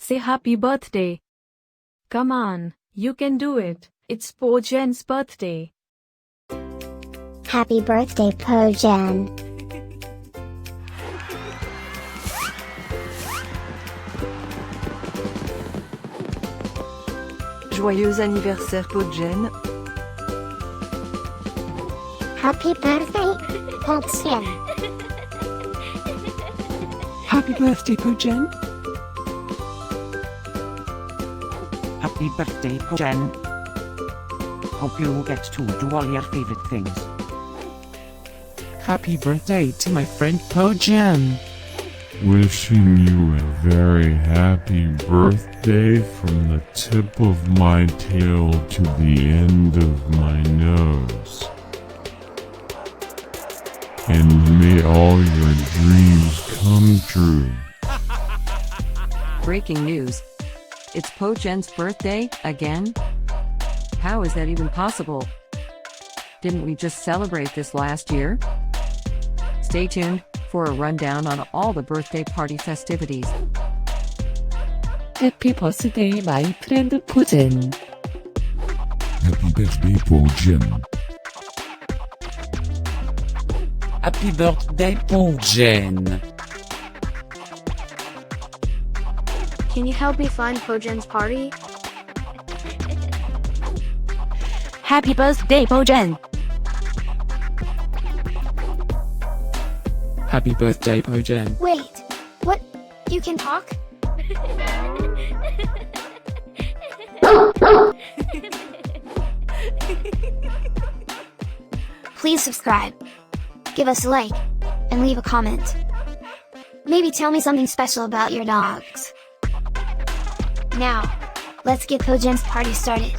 Say happy birthday. Come on, you can do it. It's Po-Jen's birthday. Happy birthday, Po-Jén. Joyeux anniversaire Po-Jén. Happy birthday, Po-Jén. Happy birthday, Po-Jén. Happy birthday, Po-Jén. Hope you get to do all your favorite things. Happy birthday to my friend Po-Jén. Wishing you a very happy birthday from the tip of my tail to the end of my nose. And may all your dreams come true. Breaking news. It's Po-Jen's birthday, again? How is that even possible? Didn't we just celebrate this last year? Stay tuned for a rundown on all the birthday party festivities. Happy birthday, my friend Po-Jén. Happy birthday, Po-Jén. Happy birthday, Po-Jén. Can you help me find Po-Jen's party? Happy birthday, Po-Jén. Happy birthday, Po-Jén. Wait, what? You can talk? Please subscribe, give us a like, and leave a comment. Maybe tell me something special about your dogs. Now, let's get Po-Jen's party started.